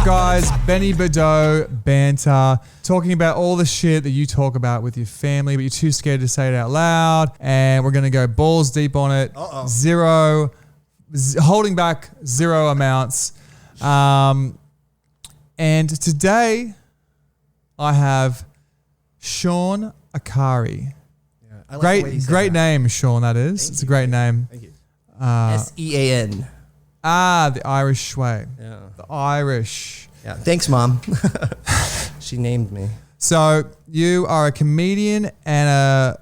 guys? BennyBurdoBanter, talking about all the shit that you talk about with your family, but you're too scared to say it out loud. And we're going to go balls deep on it. Holding back zero amounts. And today I have Sean Akari. Yeah, I like great name, Sean, that is. It's a great name. Thank you. S-E-A-N. The Irish way. Yeah. The Irish. Yeah. Thanks, Mom. She named me. So you are a comedian and a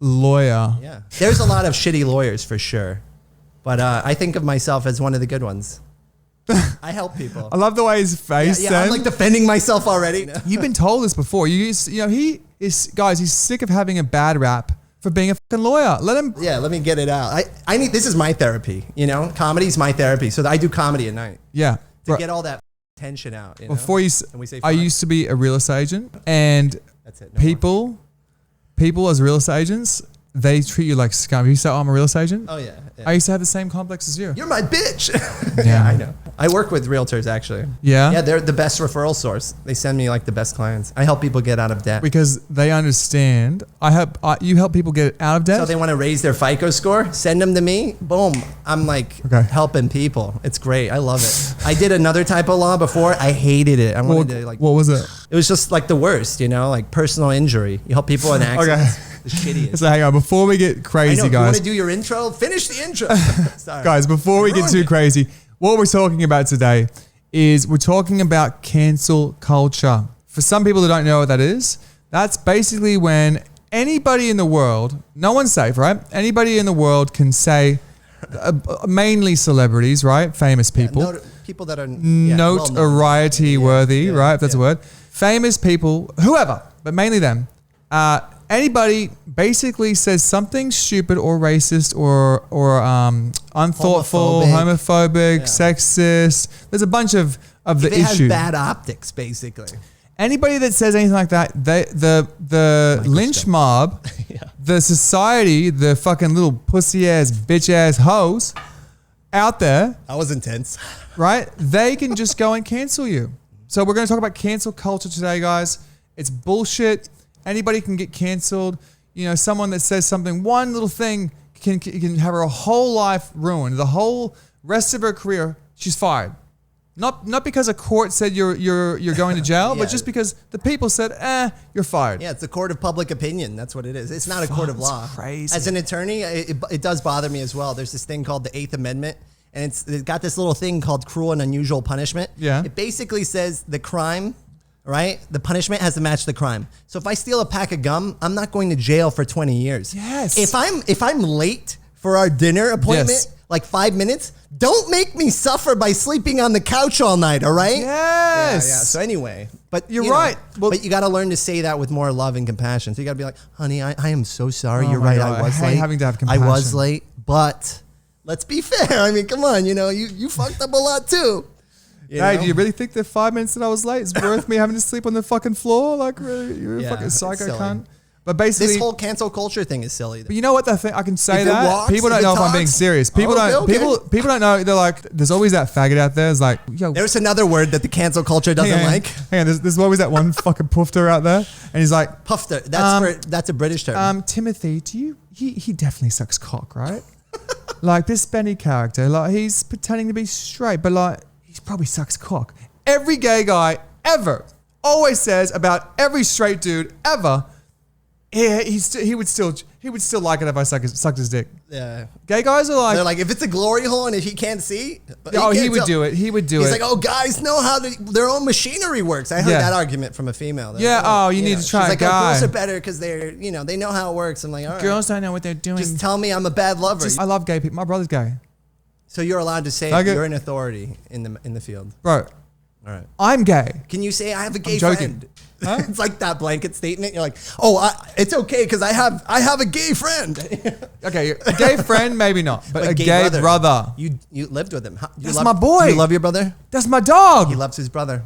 lawyer. Yeah. There's a lot of shitty lawyers for sure. But I think of myself as one of the good ones. I help people. I love the way his face. Yeah, I'm like defending myself already. You've been told this before. He's sick of having a bad rap for being a fucking lawyer. Let me get it out. This is my therapy, Comedy's my therapy. So I do comedy at night. Yeah. To get all that tension out. Before I used to be a real estate agent, and that's it. People as real estate agents, they treat you like scum. You say, I'm a real estate agent? Oh, yeah. I used to have the same complex as you. You're my bitch. Yeah, I know. I work with realtors, actually. Yeah? Yeah, they're the best referral source. They send me like the best clients. I help people get out of debt. Because they understand. You help people get out of debt? So they want to raise their FICO score, send them to me. Boom. I'm like helping people. It's great. I love it. I did another type of law before. I hated it. What was it? It was just like the worst, like personal injury. You help people in accidents. Okay. The shittiest. So hang on, before we get crazy, I know, guys. You want to do your intro? Finish the intro. Sorry. Guys, before we get too crazy, what we're talking about today is we're talking about cancel culture. For some people that don't know what that is, that's basically when anybody in the world, no one's safe, right? Anybody in the world can say, mainly celebrities, right? Famous people. People that are notoriety worthy, right? If that's a word. Famous people, whoever, but mainly them. Anybody basically says something stupid or racist or unthoughtful, homophobic, sexist. There's a bunch of the issues. It has bad optics, basically. Anybody that says anything like that, the lynch mob, the society, the fucking little pussy ass, bitch ass hoes out there. That was intense. Right? They can just go and cancel you. So we're going to talk about cancel culture today, guys. It's bullshit. Anybody can get canceled. Someone that says something, one little thing can have her whole life ruined. The whole rest of her career, she's fired. Not because a court said you're going to jail, but just because the people said, you're fired. Yeah, it's a court of public opinion. That's what it is. It's not a court of law. Crazy. As an attorney, it does bother me as well. There's this thing called the 8th Amendment, and it's got this little thing called cruel and unusual punishment. Yeah. It basically says the crime. Right? The punishment has to match the crime. So if I steal a pack of gum, I'm not going to jail for 20 years. Yes. If I'm late for our dinner appointment, like 5 minutes, don't make me suffer by sleeping on the couch all night, all right? Yes. Yeah. So anyway, but you're right. But you got to learn to say that with more love and compassion. So you got to be like, honey, I am so sorry. Oh You're right. God. I was late. Having to have compassion. I was late, but let's be fair. I mean, come on, you fucked up a lot too. Hey, do you really think the 5 minutes that I was late is worth me having to sleep on the fucking floor? Like, really? You're a fucking psycho cunt. But basically, this whole cancel culture thing is silly. But you know what? I can say that. People don't know if I'm being serious. People don't know. They're like, there's always that faggot out there. It's like, yo. There's another word that the cancel culture doesn't like. Hang on, there's always that one fucking poofter out there, and he's like, pufter. That's a British term. Timothy, he definitely sucks cock, right? Like this Benny character, like he's pretending to be straight, but like. He probably sucks cock. Every gay guy ever always says about every straight dude ever, he would still like it if I sucked his dick. Yeah. Gay guys are like, they're like, if it's a glory hole and if he can't see, he would do it. He would do it. He's like, oh, guys know how their own machinery works. I heard that argument from a female. You need to try a guy. Oh, girls are better because they know how it works. I'm like, all right. Girls don't know what they're doing. Just tell me I'm a bad lover. I love gay people. My brother's gay. So you're allowed to say you're an authority in the field. Bro. All right. I'm gay. Can you say I have a gay friend? Huh? It's like that blanket statement. You're like, oh, it's okay because I have a gay friend. Okay, a gay friend, maybe not, but a gay brother. You lived with him. That's my boy. You love your brother? That's my dog. He loves his brother.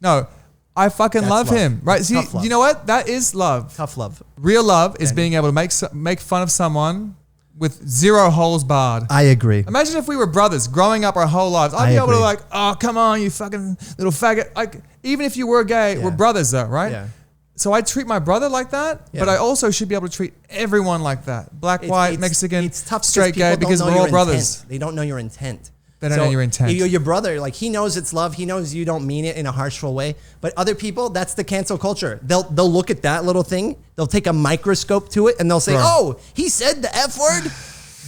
No, I fucking love him. Right? See, you know what? That is love. Tough love. Real love is being able to make fun of someone with zero holes barred. I agree. Imagine if we were brothers growing up our whole lives. I'd be able to like, oh, come on, you fucking little faggot. Like, even if you were gay, we're brothers though, right? Yeah. So I treat my brother like that, but I also should be able to treat everyone like that. Black, white, Mexican, it's tough straight, gay, because we're all brothers. They don't know your intent. They don't know your intent. Your brother, like, he knows it's love. He knows you don't mean it in a harshful way. But other people, that's the cancel culture. They'll look at that little thing. They'll take a microscope to it and they'll say, oh, he said the F word.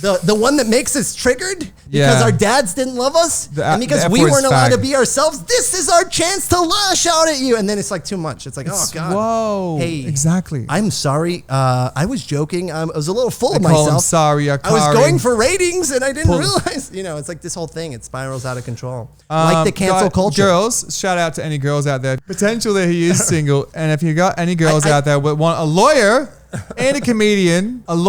The one that makes us triggered because our dads didn't love us and because we weren't allowed to be ourselves. This is our chance to lash out at you. And then it's like too much. It's like, oh God. Whoa. Hey, exactly. I'm sorry. I was joking. I was a little full of call myself. him sorry, Akari. I was going for ratings and I didn't realize, it's like this whole thing. It spirals out of control. Like the cancel culture. Girls, shout out to any girls out there. Potential that he is single. And if you got any girls out there that want a lawyer and a comedian, I'm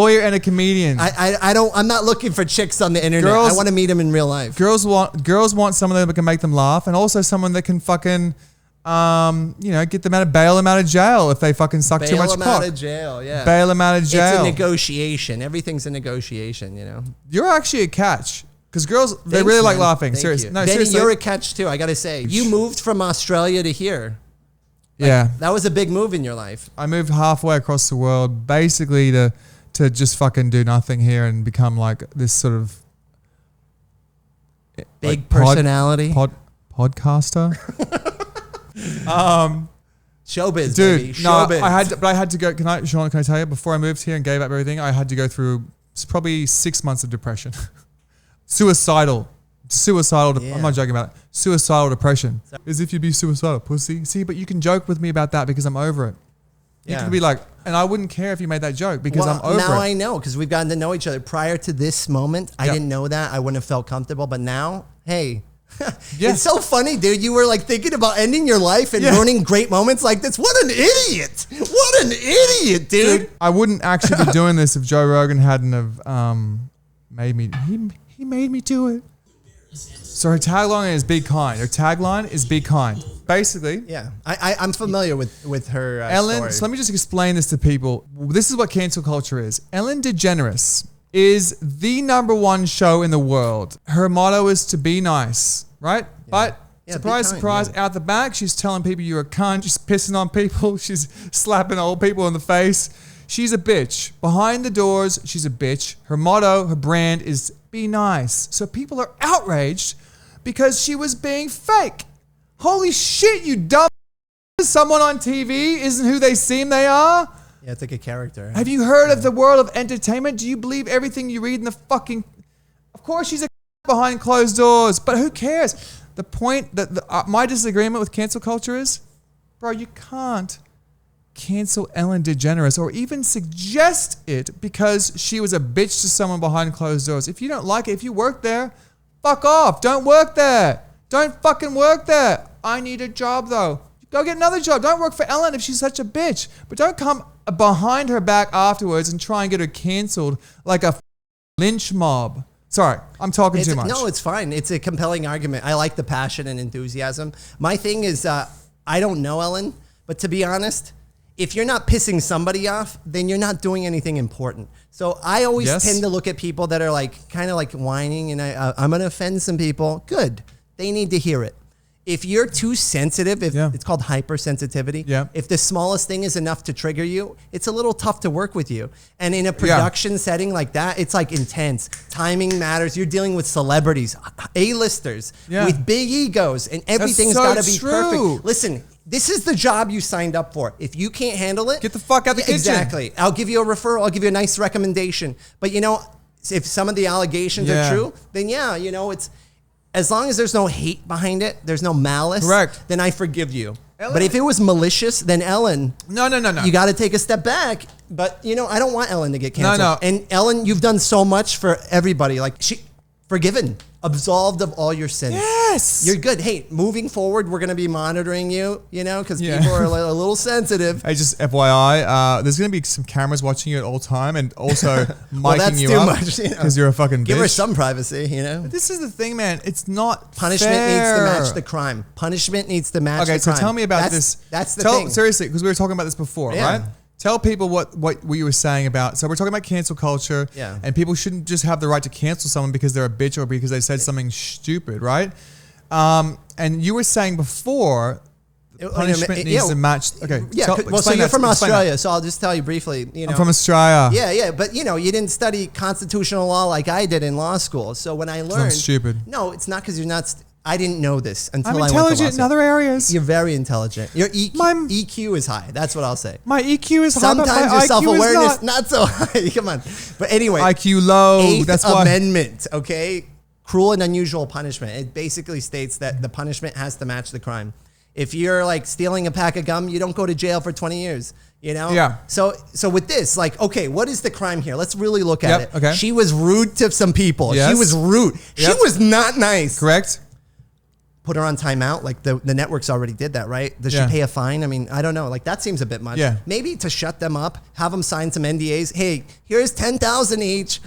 not looking for chicks on the internet. I want to meet them in real life. Girls want someone that can make them laugh, and also someone that can fucking, get them bail them out of jail if they fucking suck too much cock. Bail them out of jail, yeah. Bail them out of jail. It's a negotiation. Everything's a negotiation, You're actually a catch. Because girls, they really like laughing. Seriously. No, Benny, seriously. you're a catch too, I got to say. You moved from Australia to here. That was a big move in your life. I moved halfway across the world, basically to just fucking do nothing here and become like this sort of big personality, podcaster. Showbiz, dude. Baby. Showbiz. No, I had to go. Sean, can I tell you? Before I moved here and gave up everything, I had to go through probably 6 months of depression, suicidal. I'm not joking about it. Suicidal depression. As if you'd be suicidal, pussy. See, but you can joke with me about that because I'm over it. You can be like, and I wouldn't care if you made that joke because I'm over it. Now I know because we've gotten to know each other. Prior to this moment, I didn't know that. I wouldn't have felt comfortable. But now, hey, it's so funny, dude. You were like thinking about ending your life and ruining great moments like this. What an idiot. What an idiot, dude. I wouldn't actually be doing this if Joe Rogan hadn't have made me. He made me do it. So her tagline is "Be kind." Her tagline is "Be kind." Basically, I'm familiar with her Ellen. story. So let me just explain this to people. This is what cancel culture is. Ellen DeGeneres is the #1 show in the world. Her motto is to be nice, right? But surprise, surprise, out the back, she's telling people you're a cunt. She's pissing on people. She's slapping old people in the face. She's a bitch. Behind the doors, she's a bitch. Her motto, her brand is be nice. So people are outraged because she was being fake. Holy shit, you dumb. Someone on TV isn't who they seem they are. Yeah, it's like a character. Have you heard of the world of entertainment? Do you believe everything you read in the fucking... Of course she's a behind closed doors, but who cares? The point that my disagreement with cancel culture is, bro, you can't cancel Ellen DeGeneres or even suggest it because she was a bitch to someone behind closed doors. If you don't like it, if you work there, fuck off. Don't work there. Don't fucking work there. I need a job though. Go get another job. Don't work for Ellen if she's such a bitch. But don't come behind her back afterwards and try and get her canceled like a lynch mob. Sorry, I'm talking too much. No, it's fine. It's a compelling argument. I like the passion and enthusiasm. My thing is, I don't know Ellen, but to be honest, if you're not pissing somebody off, then you're not doing anything important. So I always tend to look at people that are like kind of like whining and I'm going to offend some people. Good. They need to hear it. If you're too sensitive, it's called hypersensitivity. Yeah. If the smallest thing is enough to trigger you, it's a little tough to work with you. And in a production setting like that, it's like intense. Timing matters. You're dealing with celebrities, A-listers with big egos, and everything's got to be perfect. Listen, this is the job you signed up for. If you can't handle it, get the fuck out the kitchen. Exactly. I'll give you a referral. I'll give you a nice recommendation. But you know, if some of the allegations are true, then you know, it's, as long as there's no hate behind it, there's no malice, then I forgive you. Ellen. But if it was malicious, then Ellen, no. You got to take a step back. But, you know, I don't want Ellen to get canceled. No. And Ellen, you've done so much for everybody. Like, forgiven, absolved of all your sins. Yes. You're good. Hey, moving forward, we're going to be monitoring you, you know, because people are a little sensitive. Hey, just FYI, there's going to be some cameras watching you at all time and also miking you up because you're a fucking bitch. Give her some privacy, you know. But this is the thing, man. It's not Punishment fair. needs to match the crime. Punishment needs to match the crime. Okay, so tell me about this. That's the thing. Seriously, because we were talking about this before, right? Tell people what you were saying about. So we're talking about cancel culture. Yeah. And people shouldn't just have the right to cancel someone because they're a bitch or because they said something stupid, right? And you were saying before, punishment needs to match. Okay. Yeah. So you're from Australia, so I'll just tell you briefly. I'm from Australia. Yeah. But you didn't study constitutional law like I did in law school. So when I learned, stupid. No, it's not because you're not. I didn't know this until I'm I went to intelligent in other areas. You're very intelligent. Your EQ is high. That's what I'll say. My EQ is high. Sometimes your self-awareness not so high. Come on. But anyway, IQ low. Eighth That's why. Amendment. Okay, cruel and unusual punishment. It basically states that the punishment has to match the crime. If you're like stealing a pack of gum, you don't go to jail for 20 years. Yeah. So with this, like, okay, what is the crime here? Let's really look at it. Okay. She was rude to some people. Yes. She was rude. She was not nice. Correct. Put her on timeout. Like the networks already did that, right? Does she pay a fine? I mean, I don't know. Like that seems a bit much. Yeah. Maybe to shut them up, have them sign some NDAs. Hey, here's 10,000 each.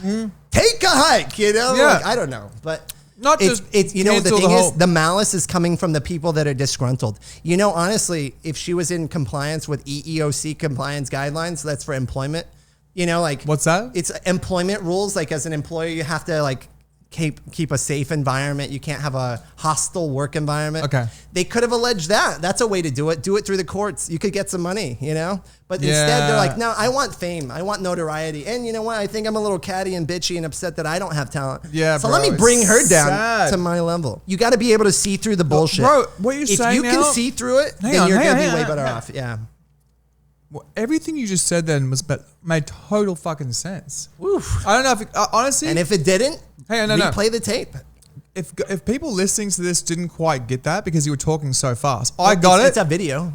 Take a hike. Yeah. Like, I don't know, but. Not just the thing is, the malice is coming from the people that are disgruntled. Honestly, if she was in compliance with EEOC compliance guidelines, that's for employment. What's that? It's employment rules. Like as an employer, you have to like keep a safe environment. You can't have a hostile work environment. Okay. They could have alleged that. That's a way to do it. Do it through the courts. You could get some money, But instead they're like, no, I want fame. I want notoriety. And you know what? I think I'm a little catty and bitchy and upset that I don't have talent. Yeah, so bro, let me bring her down sad. to my level. You got to be able to see through the bullshit. Bro, what you're saying If you can see through it, then you're going to be way better off. Yeah. Well, everything you just said then made total fucking sense. Oof. I don't know if honestly. And if it didn't, replay the tape. If people listening to this didn't quite get that because you were talking so fast, I got it. It's a video,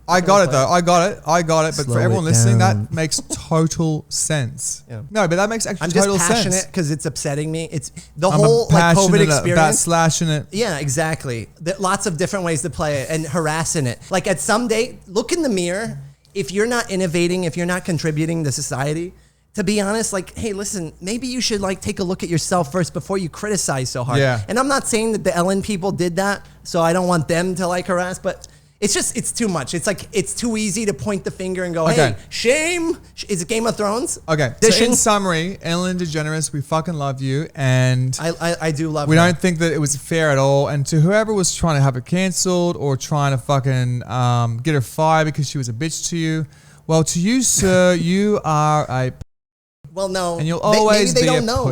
I got it though. I got it. But Slow for everyone it listening, down. that makes total sense. Yeah. No, but that makes actually I'm total just sense. passionate because it's upsetting me. It's the I'm whole like COVID passionate about experience. slashing it. Yeah, exactly. Lots of different ways to play it and harassing it. Like at some day, look in the mirror. If you're not innovating, if you're not contributing to society, to be honest, like, hey, listen, maybe you should like take a look at yourself first before you criticize so hard. Yeah. And I'm not saying that the Ellen people did that, so I don't want them to like harass, but it's too much. It's like, it's too easy to point the finger and go, hey, shame. Is it Game of Thrones? Okay. So in summary, Ellen DeGeneres, we fucking love you. And I do love we her. don't think that it was fair at all. And to whoever was trying to have her canceled or trying to fucking get her fired because she was a bitch to you, well, to you, sir, you are a... Well, no. And you'll always maybe they be don't know.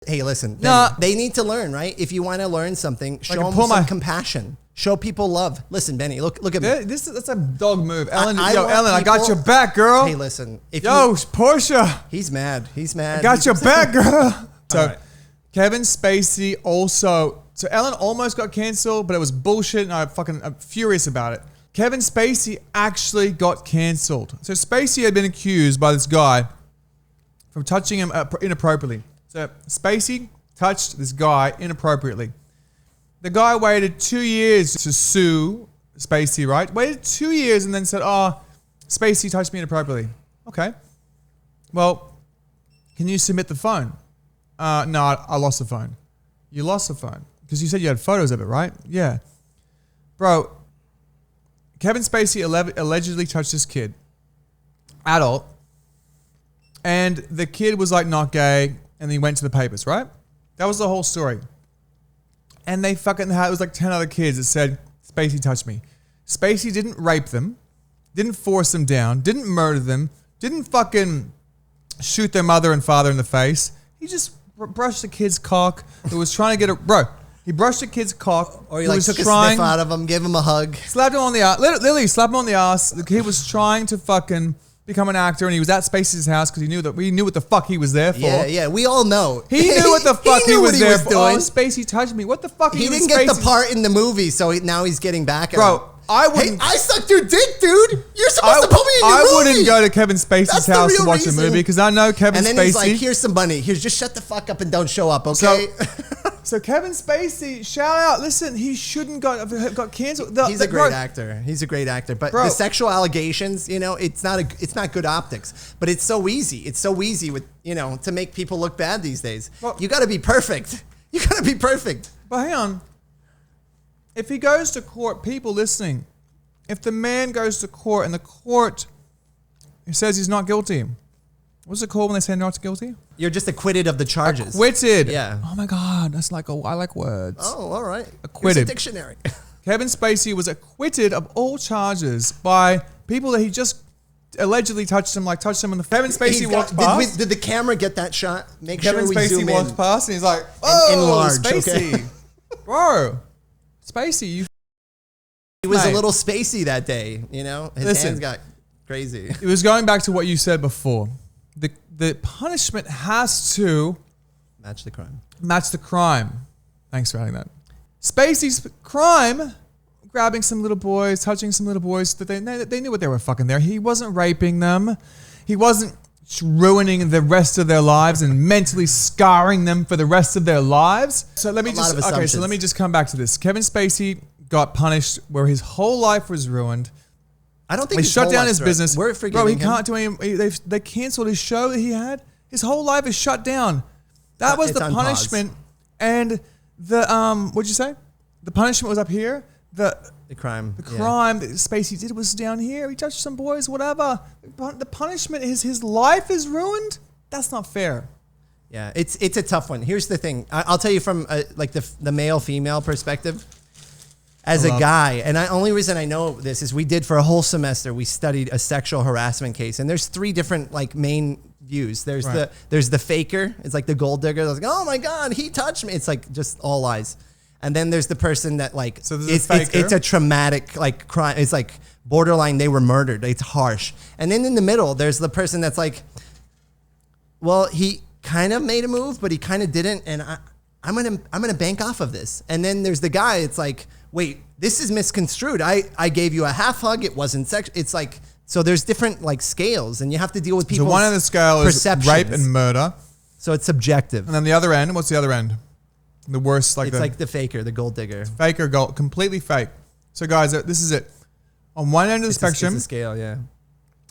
Hey, listen. They need to learn, right? If you want to learn something, show them some compassion. Show people love. Listen, Benny, look at me. That's a dog move. Ellen, Ellen, I got your back, girl. Hey, listen. Portia. He's mad. I got your back, girl. So, right. Kevin Spacey also... So, Ellen almost got canceled, but it was bullshit, and I'm furious about it. Kevin Spacey actually got canceled. So, Spacey had been accused by this guy from touching him inappropriately. So, Spacey touched this guy inappropriately. The guy waited 2 years to sue Spacey, right? Waited 2 years and then said, Spacey touched me inappropriately. Okay. Well, can you submit the phone? No, I lost the phone. You lost the phone? Because you said you had photos of it, right? Yeah. Bro, Kevin Spacey allegedly touched this kid. Adult. And the kid was like not gay and he went to the papers, right? That was the whole story. And they fucking had, it was like 10 other kids that said, Spacey touched me. Spacey didn't rape them, didn't force them down, didn't murder them, didn't fucking shoot their mother and father in the face. He just brushed the kid's cock who was trying to get he brushed the kid's cock. Or he like took a sniff out of him, gave him a hug. Slapped him on the ass. Literally slapped him on the ass. The kid was trying to fucking become an actor and he was at Spacey's house because we knew what the fuck he was there for. Yeah, we all know. He knew what the fuck he was there for. Doing. Oh, Spacey touched me. What the fuck? He didn't get the part in the movie, so now he's getting back at him. I wouldn't. Hey, I sucked your dick, dude. You're supposed to put me in your movie. I wouldn't go to Kevin Spacey's house to watch a movie because I know Kevin Spacey. And then he's like, here's some money. Here's just shut the fuck up and don't show up, okay? So Kevin Spacey, shout out. Listen, he shouldn't got canceled. He's a great actor. He's a great actor. But the sexual allegations, it's not good optics. But it's so easy. It's so easy with to make people look bad these days. Well, you got to be perfect. You got to be perfect. But hang on. If he goes to court, people listening, if the man goes to court and the court He says he's not guilty. What's it called when they say not guilty? You're just acquitted of the charges. Acquitted. Yeah. Oh my God, that's like I like words. Oh, all right. Acquitted. Here's a dictionary. Kevin Spacey was acquitted of all charges by people that he just allegedly touched him in the. Kevin Spacey walked past. Did the camera get that shot? Make Kevin sure we Spacey zoom walked in. past and he's like, "Oh, enlarge, Spacey, okay? bro, Spacey, you." He was mate. a little spacey that day, you know? His hands got crazy. It was going back to what you said before. The punishment has to Match the crime. match the crime. Thanks for adding that. Spacey's crime, grabbing some little boys, touching some little boys, that they knew what they were fucking there. He wasn't raping them. He wasn't ruining the rest of their lives and mentally scarring them for the rest of their lives. So let me so let me just come back to this. Kevin Spacey got punished where his whole life was ruined. I don't think They shut down his business. We're forgiving Bro, he can't do any. They canceled his show that he had. His whole life is shut down. That was It's the on punishment. And the what'd you say? The punishment was up here. The crime. crime that Spacey did was down here. He touched some boys, whatever. The punishment is his life is ruined. That's not fair. Yeah, it's a tough one. Here's the thing. I'll tell you from like the male female perspective. As a guy, and the only reason I know this is we did for a whole semester, we studied a sexual harassment case, and there's 3 different like main views. There's the faker. It's like the gold digger. That's like, oh my God, he touched me. It's like just all lies. And then there's the person that like, so it's a traumatic like crime. It's like borderline, they were murdered. It's harsh. And then in the middle, there's the person that's like, well, he kind of made a move, but he kind of didn't. And I'm gonna bank off of this. And then there's the guy. It's like, wait, this is misconstrued. I gave you a half hug. It wasn't sex. It's like, so there's different like scales, and you have to deal with people's So one of the scale is rape and murder. So it's subjective. And then the other end, what's the other end? The worst, like it's like the faker, the gold digger. Faker, gold, completely fake. So guys, this is it. On one end of the spectrum, it's a scale, yeah,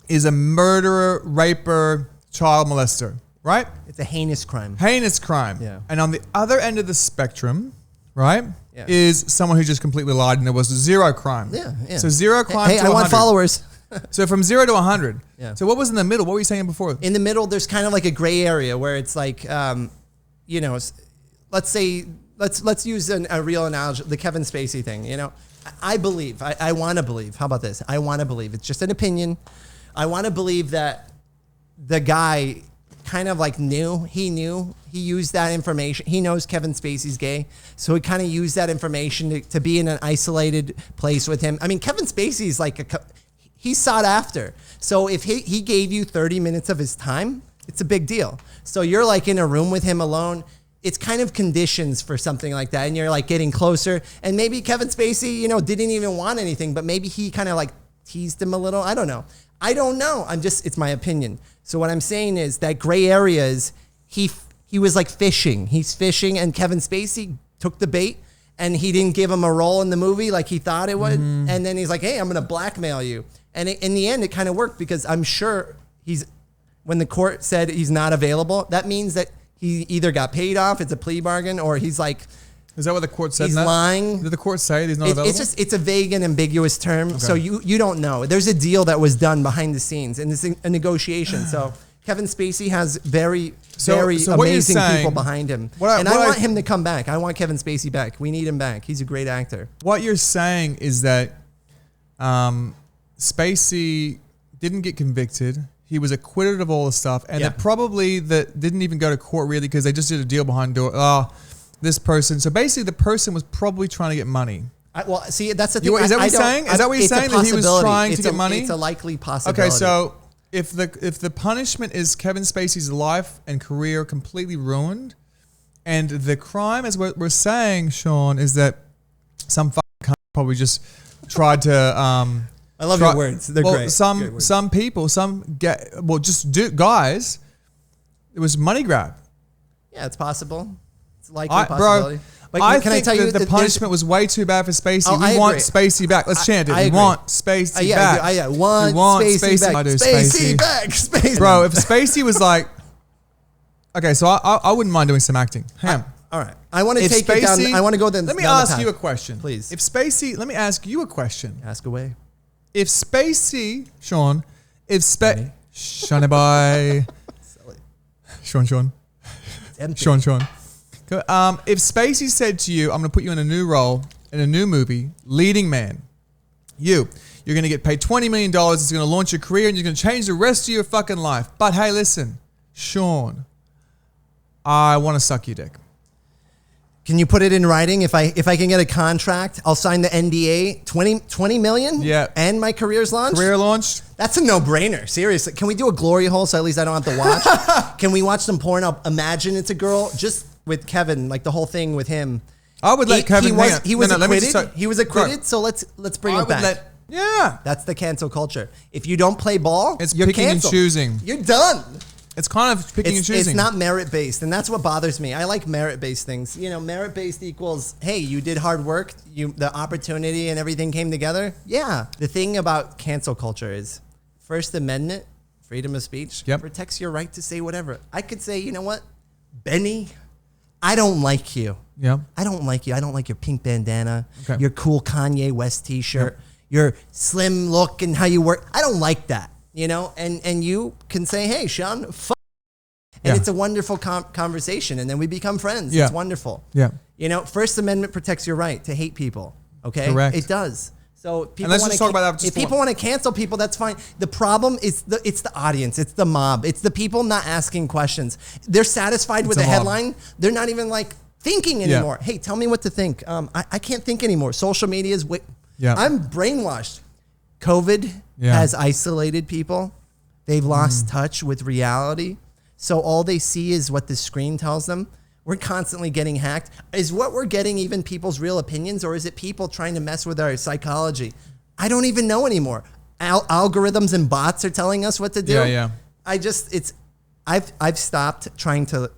is a murderer, raper, child molester, right? It's a heinous crime. Heinous crime. Yeah. And on the other end of the spectrum, right, is someone who just completely lied and there was 0 crime. Yeah, yeah. So 0 crime Hey, to I 100. want followers. So from 0 to 100. Yeah. So what was in the middle? What were you saying before? In the middle, there's kind of like a gray area where it's like, you know, let's say, let's use a real analogy, the Kevin Spacey thing. You know, I believe, I want to believe. How about this? I want to believe. It's just an opinion. I want to believe that the guy kind of like he used that information. He knows Kevin Spacey's gay. So he kind of used that information to be in an isolated place with him. I mean, Kevin Spacey's like he's sought after. So if he gave you 30 minutes of his time, it's a big deal. So you're like in a room with him alone. It's kind of conditions for something like that. And you're like getting closer. And maybe Kevin Spacey, you know, didn't even want anything, but maybe he kind of like teased him a little. I don't know. It's my opinion. So what I'm saying is that gray area is he was like fishing. He's fishing, and Kevin Spacey took the bait, and he didn't give him a role in the movie like he thought it would. Mm-hmm. And then he's like, hey, I'm going to blackmail you. And in the end, it kind of worked because I'm sure when the court said he's not available, that means that he either got paid off, it's a plea bargain, or he's like, is that what the court said? He's lying. Did the court say he's not available? It's a vague and ambiguous term, okay. So you don't know. There's a deal that was done behind the scenes, and it's a negotiation. So Kevin Spacey has very amazing people behind him, I want him to come back. I want Kevin Spacey back. We need him back. He's a great actor. What you're saying is that Spacey didn't get convicted. He was acquitted of all the stuff, and that probably didn't even go to court really because they just did a deal behind door. This person. So basically, the person was probably trying to get money. Well, see, that's the thing. Is that what you're saying? Is that what you're saying? That he was trying to get money? It's a likely possibility. Okay, so if the punishment is Kevin Spacey's life and career completely ruined, and the crime, as what we're saying, Sean, is that some fucking cunt probably just tried to. I love your words. They're great. Some people, guys. It was money grab. Yeah, it's possible. It's likely possibility. Bro, I think the punishment was way too bad for Spacey. We want Spacey back. Let's chant it. We want Spacey back. I want Spacey back. Spacey back. Spacey. Bro, if Spacey was like, okay, so I wouldn't mind doing some acting. Hang all right. I want to take it down. I want to go then. Let me ask you a question, please. Let me ask you a question. Ask away. If Spacey, Sean, Shawnee boy. Sean. Sean. If Spacey said to you, I'm going to put you in a new role, in a new movie, leading man, you're going to get paid $20 million, it's going to launch your career, and you're going to change the rest of your fucking life. But hey, listen, Sean, I want to suck your dick. Can you put it in writing? If I can get a contract, I'll sign the NDA. 20 million? Yeah. And my career's launched? Career launched? That's a no-brainer. Seriously. Can we do a glory hole so at least I don't have to watch? Can we watch some porn? I'll imagine it's a girl. Just with Kevin, like the whole thing with him. I would let Kevin... He was acquitted. He was acquitted, so let's bring it back. Yeah. That's the cancel culture. If you don't play ball, it's you're picking canceled. and choosing. You're done. It's kind of picking and choosing. It's not merit-based, and that's what bothers me. I like merit-based things. You know, merit-based equals, hey, you did hard work, the opportunity and everything came together. Yeah. The thing about cancel culture is First Amendment, freedom of speech, protects your right to say whatever. I could say, you know what, Benny, I don't like you. Yeah. I don't like you. I don't like your pink bandana, your cool Kanye West t-shirt, your slim look and how you work. I don't like that. You know, and you can say, hey, Sean, fuck. And it's a wonderful conversation. And then we become friends. Yeah. It's wonderful. Yeah. You know, First Amendment protects your right to hate people. Okay. Correct. It does. So people let's just talk about that. If people want to cancel people, that's fine. The problem is it's the audience. It's the mob. It's the people not asking questions. They're satisfied with the headline. They're not even like thinking anymore. Hey, tell me what to think. I can't think anymore. Social media is... I'm brainwashed. COVID has isolated people. They've lost touch with reality. So all they see is what the screen tells them. We're constantly getting hacked. Is what we're getting even people's real opinions, or is it people trying to mess with our psychology? I don't even know anymore. Algorithms and bots are telling us what to do. Yeah. I've stopped trying to...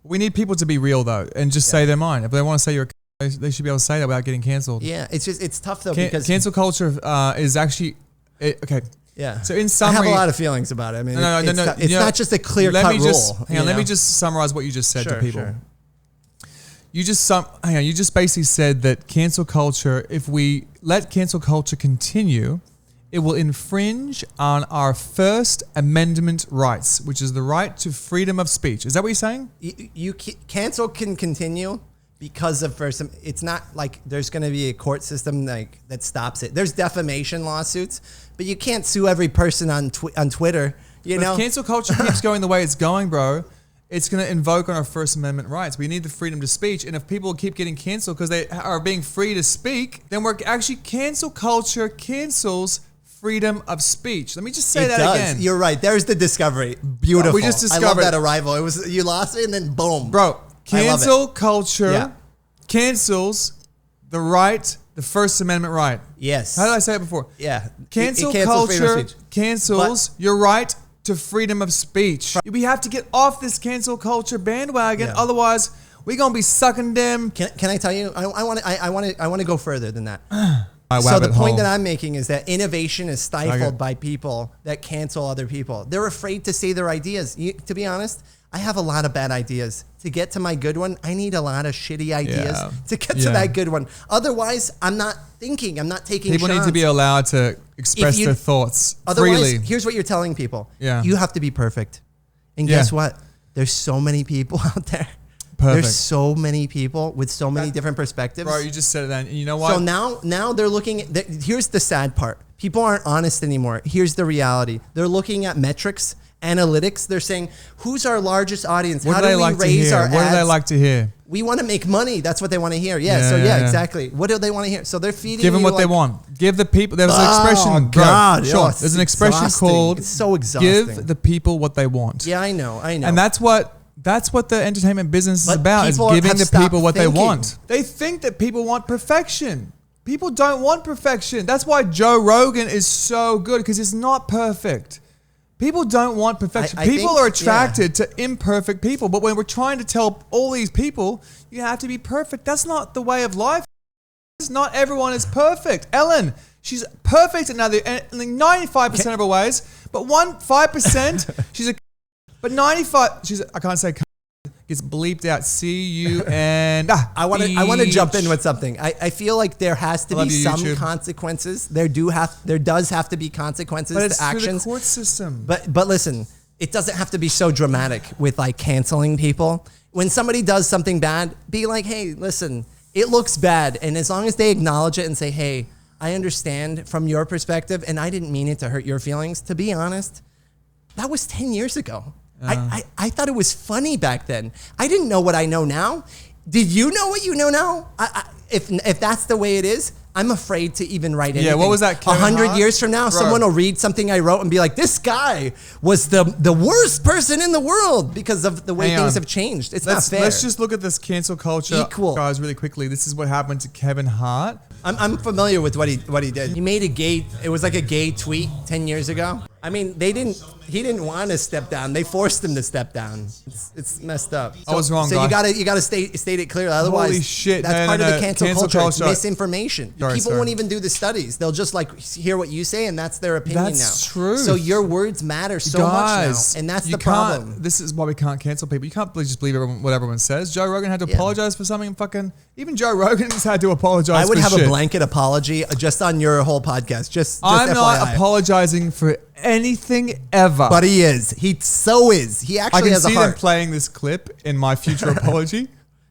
We need people to be real, though, and just say their mind. If they want to say you're they should be able to say that without getting canceled. Yeah, it's tough though because cancel culture is actually okay. Yeah. So in summary, I have a lot of feelings about it. I mean, no. It's not just a clear cut rule. Hang on, let me just summarize what you just said to people. Sure. You just basically said that cancel culture, if we let cancel culture continue, it will infringe on our First Amendment rights, which is the right to freedom of speech. Is that what you're saying? Cancel can continue because of it's not like there's going to be a court system like that stops it. There's defamation lawsuits, but you can't sue every person on Twitter. You know, if cancel culture keeps going the way it's going, bro, it's going to invoke on our First Amendment rights. We need the freedom to speech, and if people keep getting canceled because they are being free to speak, then we're actually cancel culture cancels freedom of speech. Let me just say that again. You're right. There's the discovery. Beautiful. We just discovered. I love that arrival. It was you lost it and then boom, bro. Cancel culture cancels the right, the First Amendment right. Yes. How did I say it before? Yeah. Cancel culture cancels your right to freedom of speech. We have to get off this cancel culture bandwagon. Otherwise, we're gonna be sucking them. Can I tell you? I want to go further than that. So the point that I'm making is that innovation is stifled by people that cancel other people. They're afraid to say their ideas. To be honest, I have a lot of bad ideas. To get to my good one, I need a lot of shitty ideas to get to that good one. Otherwise, I'm not thinking. I'm not taking People shots. need to be allowed to express their thoughts freely. Here's what you're telling people. Yeah. You have to be perfect. And guess what? There's so many people out there. Perfect. There's so many people with so many different perspectives. Bro, you just said it then. You know what? So now they're looking at... Here's the sad part. People aren't honest anymore. Here's the reality. They're looking at metrics, analytics. They're saying, who's our largest audience? How do we raise our ads? What do they like to hear? We want to make money. That's what they want to hear. Yeah, exactly. What do they want to hear? So they're feeding Give them what they want. Give the people... There's an expression... God. Sure. There's an expression called... It's so exhausting. Give the people what they want. Yeah, I know. And that's what the entertainment business is about, is giving the people what they want. They think that people want perfection. People don't want perfection. That's why Joe Rogan is so good, because it's not perfect. People don't want perfection. People are attracted to imperfect people. But when we're trying to tell all these people, you have to be perfect, that's not the way of life. Not everyone is perfect. Ellen, she's perfect in 95% of her ways, but 5%, she's a... But 95, I can't say gets bleeped out. C-U-N. I want to jump in with something. I feel like there has to be some YouTube. consequences. There does have to be consequences But it's to actions. through the court system. But listen, it doesn't have to be so dramatic with like canceling people. When somebody does something bad, be like, hey, listen, it looks bad. And as long as they acknowledge it and say, hey, I understand from your perspective, and I didn't mean it to hurt your feelings. To be honest, that was 10 years ago. I thought it was funny back then. I didn't know what I know now. Did you know what you know now? If that's the way it is, I'm afraid to even write anything. Yeah, what was that, Kevin 100 Hart? years from now, Bro. someone will read something I wrote and be like, this guy was the worst person in the world because of the way Hang things on. have changed. It's not fair. Let's just look at this cancel culture, Equal. guys, really quickly. This is what happened to Kevin Hart. I'm familiar with what he did. He made it was like a gay tweet 10 years ago. I mean, he didn't want to step down. They forced him to step down. It's messed up. I was wrong, So guy. you gotta state it clearly. Otherwise, Holy shit. that's No, part no, of no. the cancel culture. It's culture. misinformation. People won't even do the studies. They'll just like hear what you say, and that's their opinion now. That's true. So your words matter so Guys, much now, and that's you the can't- problem. This is why we can't cancel people. You can't just believe what everyone says. Joe Rogan had to apologize for something. Even Joe Rogan's had to apologize. I would for have shit. a blanket apology just on your whole podcast. Just I'm FYI. not apologizing for anything ever. But he is. He so is. He I actually can has a see them heart. playing this clip in my future apology.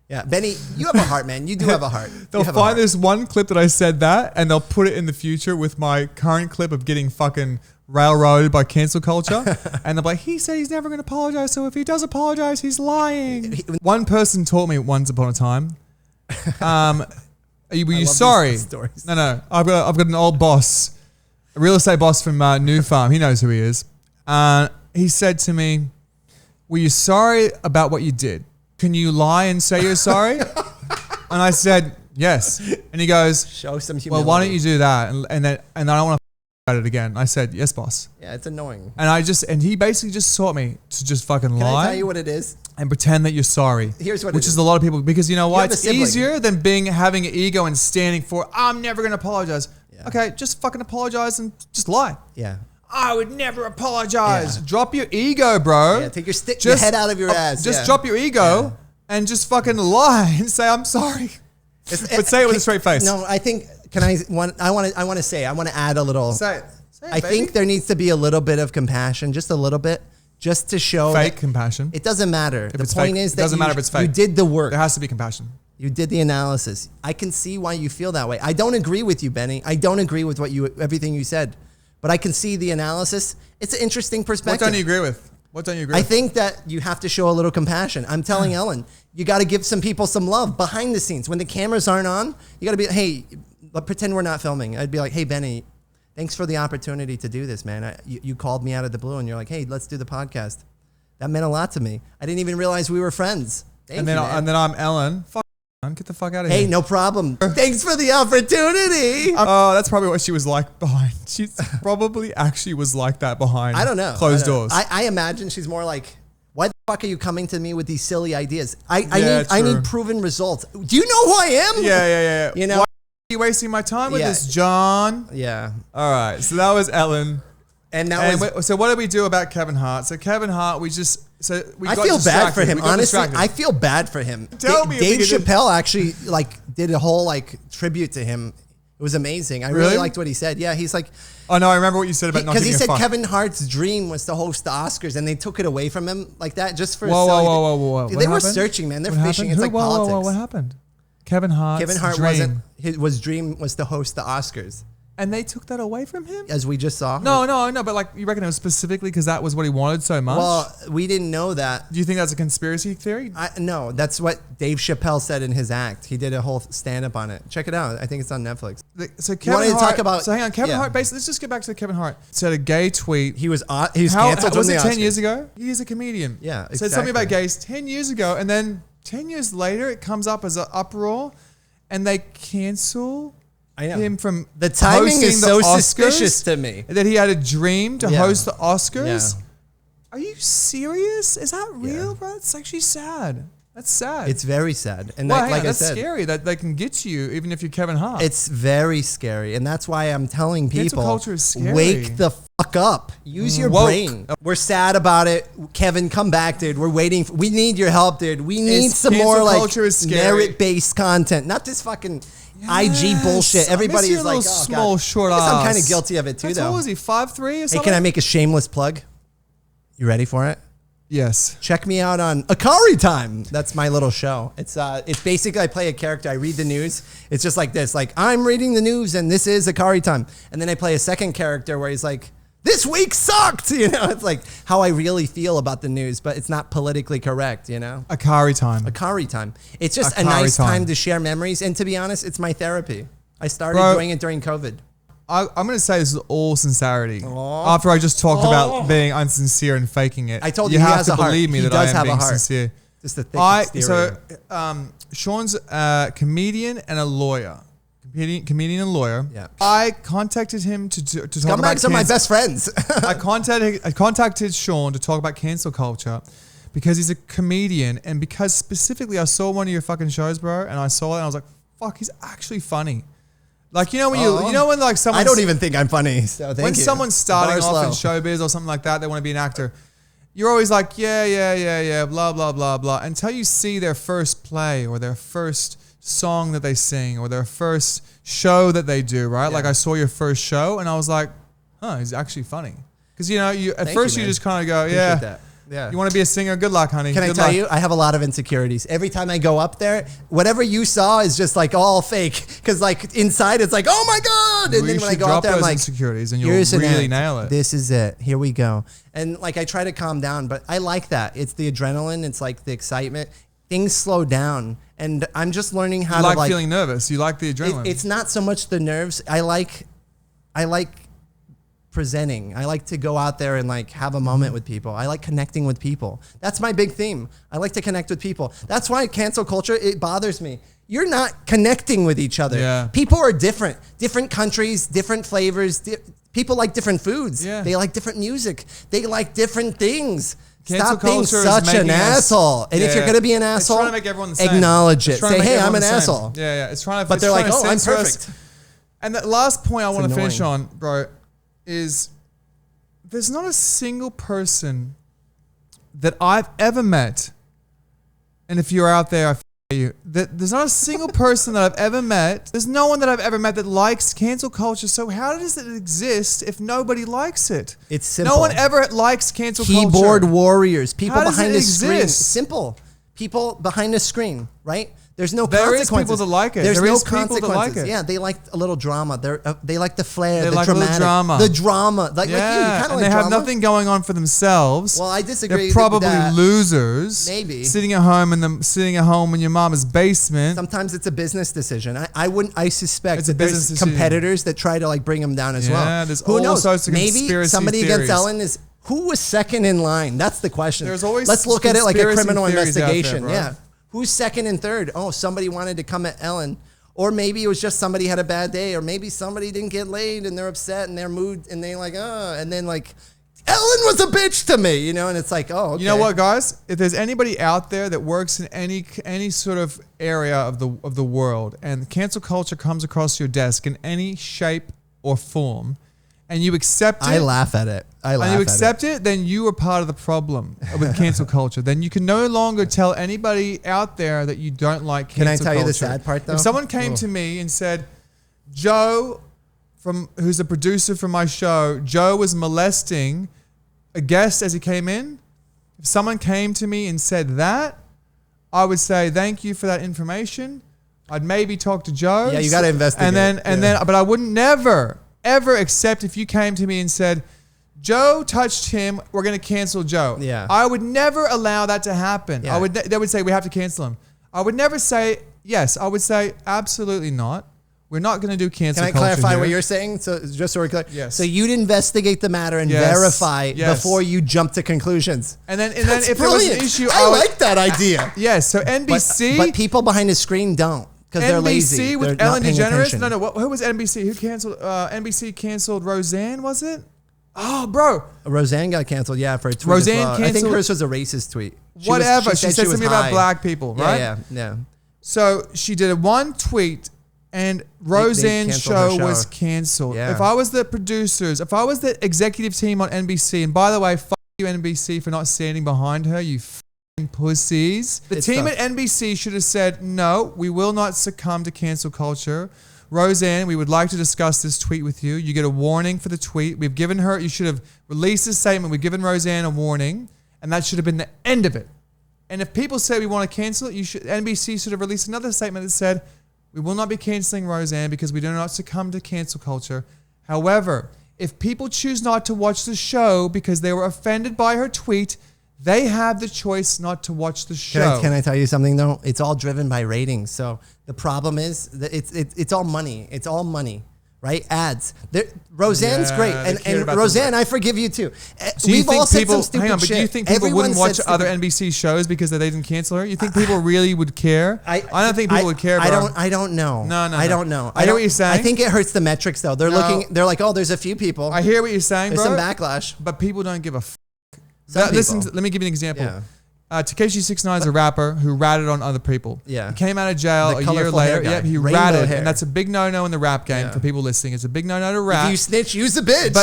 Yeah, Benny, you have a heart, man. You do have a heart. They'll You have a find heart. this one clip that I said that, and they'll put it in the future with my current clip of getting fucking railroaded by cancel culture. And they'll be like, he said he's never going to apologize, so if he does apologize, he's lying. One person taught me once upon a time. Were you love sorry? these stories. No. I've got an old boss, a real estate boss from New Farm. He knows who he is. He said to me, were you sorry about what you did? Can you lie and say you're sorry? And I said, yes. And he goes, Show some humility. well, why don't you do that? And then I don't want to about it again. I said, yes, boss. Yeah, it's annoying. And he basically just taught me to just fucking Can lie I tell you what it is? and pretend that you're sorry. Here's what it which is. is a lot of people, because you know what? have a It's sibling. easier than having an ego and standing for, I'm never going to apologize. Yeah. Okay, just fucking apologize and just lie. Yeah. I would never apologize. Yeah. Drop your ego, bro. Yeah, take your head out of your ass. Just yeah. drop your ego and just fucking lie and say, I'm sorry. But say it with a straight face. No, I think, I want to add a little. Say it. I think there needs to be a little bit of compassion, just a little bit, just to show Fake that compassion. it doesn't matter. The it's point fake, is it that doesn't matter if it's fake. you did the work. There has to be compassion. You did the analysis. I can see why you feel that way. I don't agree with you, Benny. I don't agree with everything you said, but I can see the analysis. It's an interesting perspective. What don't you agree with? I think that you have to show a little compassion. I'm telling Ellen, you got to give some people some love behind the scenes. When the cameras aren't on, you got to be, hey, pretend we're not filming. I'd be like, hey, Benny, thanks for the opportunity to do this, man. You called me out of the blue and you're like, hey, let's do the podcast. That meant a lot to me. I didn't even realize we were friends. Thank And you, then man. and then I'm Ellen. Fuck, man, get the fuck out of Hey, here. no problem. Thanks for the opportunity. Oh, that's probably what she was like behind. She probably actually was like that behind. I don't know. Closed doors. I imagine she's more like, why the fuck are you coming to me with these silly ideas? I true. need proven results. Do you know who I am? yeah. You know? Why are you wasting my time with Yeah. this, John? Yeah. All right. So that was Ellen. And that was. So what did we do about Kevin Hart? So Kevin Hart, we I feel bad for him. Honestly, I feel bad for him. Tell me if Dave we could- Chappelle actually did a whole tribute to him. It was amazing. I really Really? liked what he said. Yeah, he's like, Oh no, I remember what you said about not because giving he a said fuck. Kevin Hart's dream was to host the Oscars, and they took it away from him like that just for. Whoa. They What were happened? searching, man. They're What fishing. happened? It's like Whoa, politics. what happened? Kevin Hart's Kevin Hart dream. wasn't. His dream was to host the Oscars, And they took that away from him? as we just saw. No, but you reckon it was specifically because that was what he wanted so much? Well, we didn't know that. Do you think that's a conspiracy theory? No, that's what Dave Chappelle said in his act. He did a whole stand-up on it. Check it out. I think it's on Netflix. So Kevin wanted to Hart, talk about- So hang on, Kevin yeah. Hart. Basically, let's just get back to Kevin Hart. Said a gay tweet. He was How canceled was from it the 10 Oscars. years ago? He's a comedian. Yeah, Said something about exactly. gays 10 years ago, and then 10 years later, it comes up as an uproar, and they cancel I know. him from The timing hosting is the so Oscars, suspicious to me. that he had a dream to Yeah. host the Oscars. Yeah. Are you serious? Is that real, Yeah. bro? It's actually sad. That's sad. It's very sad. And well, that, hang like on, that's I said, scary that they can get to you even if you're Kevin Hart. it's very scary. And that's why I'm telling Cancel people, culture is scary. wake the fuck fuck up. Use your Woke. brain. We're sad about it. Kevin, come back, dude. We're waiting. We need your help, dude. We need some more cancel like culture is scary. merit-based content, not this fucking IG bullshit. Everybody is like, oh, small, God. short I guess I'm ass. kind of guilty of it too, How though. tall is he? 5'3" or Hey, something? can I make a shameless plug? You ready for it? Yes. Check me out on Akari Time. That's my little show. It's basically I play a character. I read the news. It's just like this. Like, I'm reading the news and this is Akari Time. And then I play a second character where he's like, this week sucked. You know, it's like how I really feel about the news, but it's not politically correct, you know? Akari time. Akari Time. It's just Akari a nice time. time to share memories. And to be honest, it's my therapy. I started doing it during COVID. I'm going to say this is all sincerity. After I just talked about being unsincere and faking it. I told you he have has to a heart. believe me He that does I am have a being heart. sincere. Just a thick exterior. Sean's a comedian and a lawyer. Comedian and lawyer. Yeah. I contacted him to talk about Scumbags are my best friends. I contacted Sean to talk about cancel culture because he's a comedian and because specifically I saw one of your fucking shows, bro, and I saw it and I was like, fuck, he's actually funny. Like, you know when like someone, I don't even think I'm funny. So thank when you. someone's starting Bar's off low. in showbiz or something like that, they want to be an actor. You're always like, yeah, blah, blah, blah, blah, until you see their first play or their first song that they sing or their first show that they do, right? Yeah. Like I saw your first show and I was like, huh, he's actually funny. Because, you know, at Thank first you, you man. just kind of go, Appreciate yeah. that. Yeah. You want to be a singer? Good luck, honey. Can I Good tell luck. you, I have a lot of insecurities. Every time I go up there, whatever you saw is just like all fake. Because like inside it's like, oh my God. And Well, then you when I should go drop up there, I'm those like, insecurities and you'll here's an really act. nail it. This is it. Here we go. And like I try to calm down, but I like that. It's the adrenaline. It's like the excitement. Things slow down. And I'm just learning how You to like feeling nervous. You like the adrenaline. it's not so much the nerves. I like presenting. I like to go out there and like have a moment with people. I like connecting with people. That's my big theme. I like to connect with people. That's why cancel culture, it bothers me. You're not connecting with each other. Yeah. People are different. Different countries, different flavors. People like different foods. Yeah. They like different music. They like different things. Cancel Stop being culture is such an making us- asshole. And if you're Yeah. going to be an It's asshole, trying to make everyone the same. acknowledge It's it. trying to Say, make hey, everyone I'm an the same. asshole. Yeah. It's trying to. But it's they're trying like, to oh, I'm censor us. perfect. And the last point I want to annoying. finish on, bro, is there's not a single person that I've ever met, and if you're out there, I feel you. There's not a single person that I've ever met. There's no one that I've ever met that likes cancel culture. So how does it exist if nobody likes it? It's simple. No one ever likes cancel Keyboard culture. warriors, people How does behind it the screen. exist? Simple. People behind the screen, right? There's no There is consequences. people that like it. There's There no is people that consequences. like it. Yeah, they like a little drama. They like the flair, They the like a little dramatic, drama. the drama. Like you Yeah, kind of and like they have drama. nothing going on for themselves. Well, I disagree They're with probably that. losers. Maybe. sitting at home in your mama's basement. Sometimes it's a business decision. I suspect It's a that there's business decision. competitors that try to like bring them down as Yeah, well. there's Who all knows? sorts of Maybe conspiracy somebody theories. against Ellen is who was second in line. That's the question. There's always Let's look at it like a conspiracy criminal theories out there, investigation. bro. Yeah. Who's second and third? Oh, somebody wanted to come at Ellen. Or maybe it was just somebody had a bad day. Or maybe somebody didn't get laid and they're upset and their mood and they like, oh. And then like, Ellen was a bitch to me, you know? And it's like, oh, okay. You know what, guys? If there's anybody out there that works in any sort of area of the world and cancel culture comes across your desk in any shape or form, and you accept it, I laugh at it. I laugh and you at accept it, then you are part of the problem with cancel culture. Then you can no longer tell anybody out there that you don't like cancel culture. Can I tell you the sad part, though? If someone came to me and said, Joe, who's a producer from my show, Joe was molesting a guest as he came in. If someone came to me and said that, I would say, thank you for that information. I'd maybe talk to Joe. Yeah, you got to investigate. But I would never, ever accept if you came to me and said, Joe touched him, we're going to cancel Joe. Yeah. I would never allow that to happen. Yeah. They would say, we have to cancel him. I would never say, yes. I would say, absolutely not. We're not going to do cancel Can I culture clarify here. what you're saying? So just so we're clear. Yes. So you'd investigate the matter and Yes. verify Yes. before you jump to conclusions. And then That's if there was brilliant. an issue, I would- like that idea. Yes. So NBC. But people behind the screen don't because they're lazy. NBC with They're not Ellen paying DeGeneres. attention. No. Who was NBC? Who canceled? NBC canceled Roseanne. Was it? Oh, bro. Roseanne got canceled. Yeah, for a tweet. Roseanne as well. I think canceled- hers was a racist tweet. Whatever. She said was something about high. black people, right? Yeah. So she did one tweet, and Roseanne's canceled her show was show. canceled. Yeah. If I was the producers, if I was the executive team on NBC, and by the way, fuck you NBC for not standing behind her, you fucking pussies. The It's team tough. at NBC should have said, no, we will not succumb to cancel culture. Roseanne, we would like to discuss this tweet with you. You get a warning for the tweet. We've given her, you should have released a statement. We've given Roseanne a warning, and that should have been the end of it. And if people say we want to cancel it, NBC should have released another statement that said, we will not be canceling Roseanne because we do not succumb to cancel culture. However, if people choose not to watch the show because they were offended by her tweet, they have the choice not to watch the show. Can I tell you something though? It's all driven by ratings. So the problem is that it's all money. It's all money, right? Ads. Roseanne's Yeah, great, they cared and about Roseanne, I forgive you too. So you We've think all said people, some stupid hang on, but shit. do you think people Everyone wouldn't watch said other stupid- NBC shows because they didn't cancel her? You think people really would care? I don't think people would care, bro. I don't know. No. I don't know. I hear what you're saying. I think it hurts the metrics though. They're No. looking. They're like, oh, there's a few people. I hear what you're saying, There's bro. some backlash. But people don't give a f***. Some Listen, people. let me give you an example. Yeah. Takeshi 69 is a rapper who ratted on other people. Yeah. He came out of jail The a year colorful hair later. guy. Yep, he Rainbow ratted, hair. and that's a big no-no in the rap game Yeah. for people listening. It's a big no-no to rap. If you snitch, use a bitch.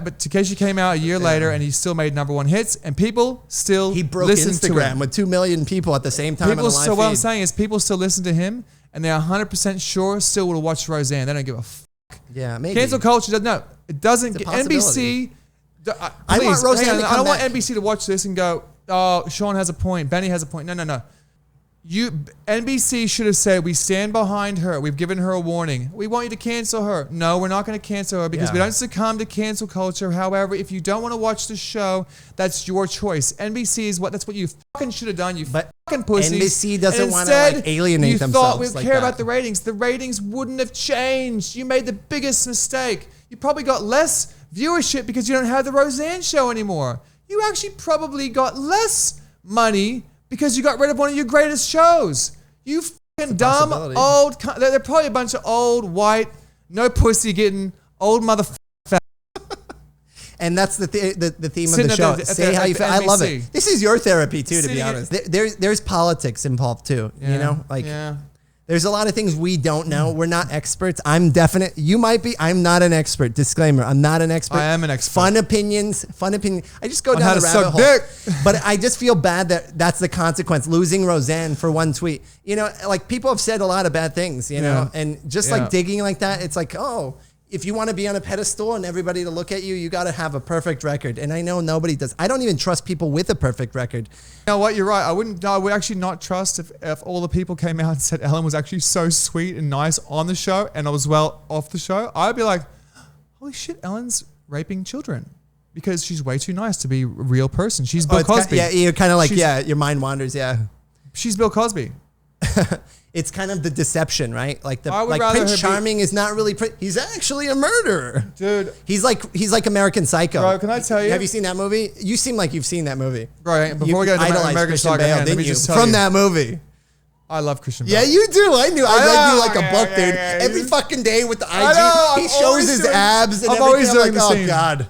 But Takeshi came out a year later, and he still made #1 hits, and people still he broke listen to Instagram him. with 2 million people at the same time. People on a live still, what I'm feed. saying is, people still listen to him, and they're 100% sure still will watch Roseanne. They don't give a f***. Yeah, maybe. Cancel culture doesn't. No, it doesn't. It's a NBC. I want Roseanne to I come don't want back. NBC to watch this and go, "Oh, Sean has a point. Benny has a point." No. NBC should have said, "We stand behind her. We've given her a warning. We want you to cancel her." No, we're not going to cancel her because we Yeah. don't succumb to cancel culture. However, if you don't want to watch the show, that's your choice. NBC is that's what you fucking should have done. You But fucking pussies. NBC doesn't And wanna, like, instead, alienate you themselves thought we'd like care that. about the ratings. The ratings wouldn't have changed. You made the biggest mistake. You probably got less viewership because you don't have the Roseanne show anymore. You actually probably got less money because you got rid of one of your greatest shows. You fucking dumb possibility. old. They're probably a bunch of old white, no pussy getting old motherfuckers. And that's the theme Sitting of the at show. the- at Say the- how at you the feel. I love NBC. it. This is your therapy too, to Sitting be at- honest. There's politics involved too. Yeah, You know, like yeah. there's a lot of things we don't know. We're not experts. I'm definite. You might be. I'm not an expert. Disclaimer. I'm not an expert. I am an expert. Fun opinions. I just go On down how the to rabbit suck hole. dick. But I just feel bad that that's the consequence. Losing Roseanne for one tweet. You know, like people have said a lot of bad things. You know, Yeah. and just Yeah. like digging like that, it's like, oh, if you want to be on a pedestal and everybody to look at you, you got to have a perfect record. And I know nobody does. I don't even trust people with a perfect record. You know what? You're right. I would actually not trust if all the people came out and said Ellen was actually so sweet and nice on the show and I was well off the show. I'd be like, holy shit, Ellen's raping children because she's way too nice to be a real person. She's Bill Cosby. Yeah, you're kind of like, She's- your mind wanders. Yeah. She's Bill Cosby. It's kind of the deception, right? Like I would rather Prince her be- Charming is not really. He's actually a murderer, Dude. He's like American Psycho. Bro, can I tell you? Have you seen that movie? You seem like you've seen that movie. Bro, before we go to idolized American Christian Psycho, Bale, let didn't me you? just tell From you. that movie. I love Christian Yeah, Bale. you do. I knew. I read you like a yeah, book, yeah, dude. yeah. Every fucking day with the IG, know, he I'm shows always his doing- abs and I'm everything. always I'm doing like, the oh scene. god.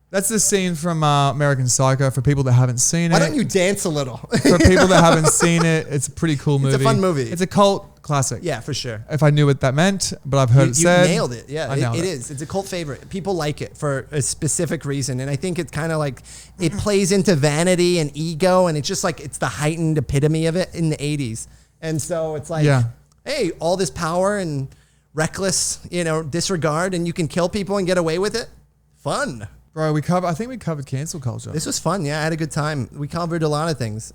That's the scene from American Psycho for people that haven't seen it. Why don't you dance a little? For people that haven't seen it, it's a pretty cool movie. It's a fun movie. It's a cult classic. Yeah, for sure. If I knew what that meant, but I've heard it You said. nailed it. Yeah, I nailed it is. It's a cult favorite. People like it for a specific reason. And I think it's kind of like it plays into vanity and ego. And it's just like it's the heightened epitome of it in the 80s. And so it's like, Yeah. hey, all this power and reckless, disregard, and you can kill people and get away with it. Fun. Bro, I think we covered cancel culture. This was fun. Yeah, I had a good time. We covered a lot of things,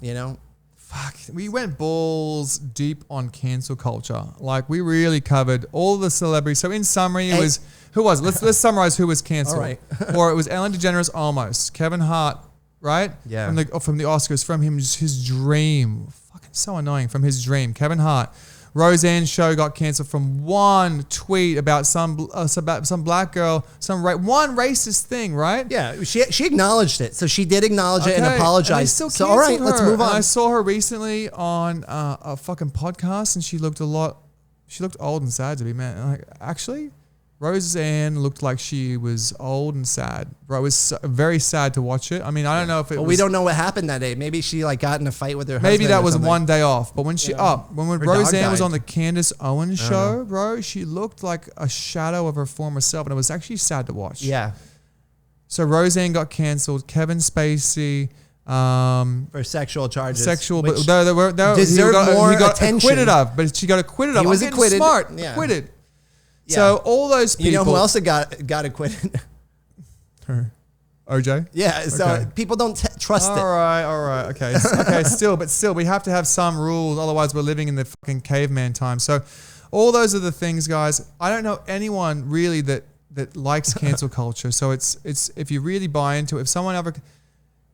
Fuck, we went balls deep on cancel culture. Like we really covered all the celebrities. So in summary, it was who was? Let's summarize who was canceled. All right. Or it was Ellen DeGeneres almost. Kevin Hart, right? Yeah. From the Oscars, from his dream. Fucking so annoying. From his dream, Kevin Hart. Roseanne's show got canceled from one tweet about some black girl, one racist thing, right? Yeah, she acknowledged it. So she did acknowledge it and Okay, apologize. and they still So all right, canceled let's her. move on. And I saw her recently on a fucking podcast, and she looked old and sad to be man. Like, actually, Roseanne looked like she was old and sad. Bro, it was very sad to watch it. I mean, I don't know if it was... we don't know what happened that day. Maybe she like got in a fight with her husband. Maybe that or was something. one day off. But when when Her dog Roseanne was died. on the Candace Owens show, bro, she looked like a shadow of her former self. And it was actually sad to watch. Yeah. So Roseanne got canceled. Kevin Spacey... for sexual charges. but deserved more he got attention. acquitted of, but she got acquitted of. He was I'm getting acquitted. smart. Yeah. Acquitted. Yeah. So all those people... You know who else got acquitted? Her. OJ? Yeah, so Okay. people don't trust it. All right, okay. Okay, still, we have to have some rules, otherwise we're living in the fucking caveman time. So all those are the things, guys. I don't know anyone really that likes cancel culture. So it's if you really buy into it, if someone ever...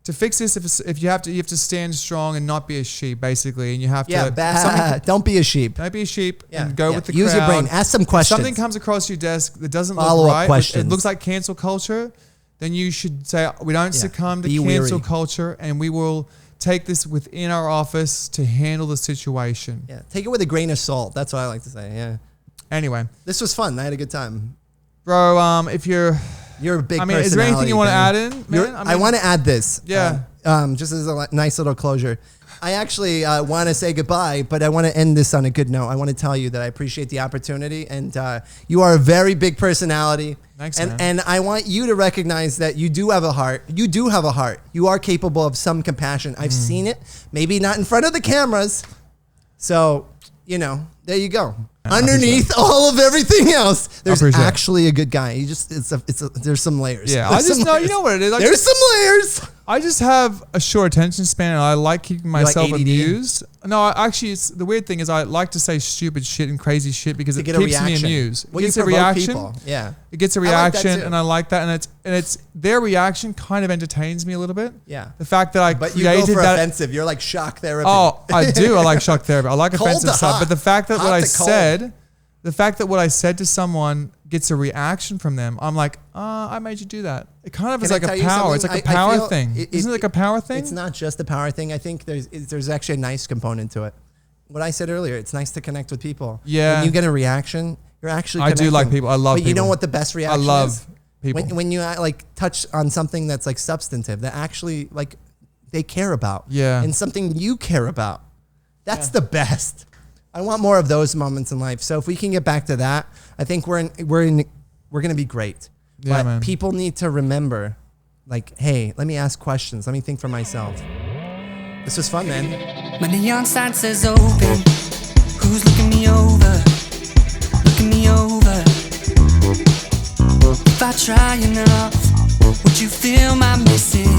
To fix this, if you have to stand strong and not be a sheep, basically, and you have to... Don't be a sheep. Don't be a sheep Yeah, and go yeah. with the Use crowd. your brain. Ask some questions. If something comes across your desk that doesn't Follow look up right, questions. it looks like cancel culture, then you should say, we don't succumb to Be cancel weary. culture, and we will take this within our office to handle the situation. Yeah, take it with a grain of salt. That's what I like to say. Yeah. Anyway, This was fun. I had a good time. bro, if you're a big personality. is there anything you want to add Benny. in, man? I want to add this. Yeah. Just as a nice little closure. I actually want to say goodbye, but I want to end this on a good note. I want to tell you that I appreciate the opportunity, and you are a very big personality. Thanks, and, man. And I want you to recognize that you do have a heart. You do have a heart. You are capable of some compassion. I've seen it. Maybe not in front of the cameras. So, there you go. Underneath all of everything else, there's actually a good guy. You just there's some layers. Yeah, There's I just some know. layers. You know what it is. There's some layers. I just have a short attention span, and I like keeping myself ADD? amused. No, actually, the weird thing is I like to say stupid shit and crazy shit because it get a keeps me reaction. amused. Well, It you gets a provoke reaction. people. Yeah. It gets a I like that reaction, too. and I like that, and it's their reaction kind of entertains me a little bit. Yeah. The fact that I But you created go for that. offensive. You're like shock therapy. Oh, I do. I like shock therapy. I like Cold offensive to stuff. hot. But the fact that Hot what I said to someone gets a reaction from them, I'm like, I made you do that. It kind of is Can I like a tell you power. It's something? like a I power feel thing. Isn't it like a power thing? It's not just a power thing. I think there's actually a nice component to it. What I said earlier, it's nice to connect with people. Yeah. When you get a reaction, you're actually I do connecting. like people. I love But you know people. what the best reaction is? I love people. When you touch on something that's like substantive, that actually they care about. Yeah. And something you care about. That's the best. I want more of those moments in life. So if we can get back to that, I think we're gonna be great. Yeah, But man. people need to remember, hey, let me ask questions. Let me think for myself. This was fun, man. My neon sign says open. Who's looking me over? Looking me over. If I try enough, would you feel my missing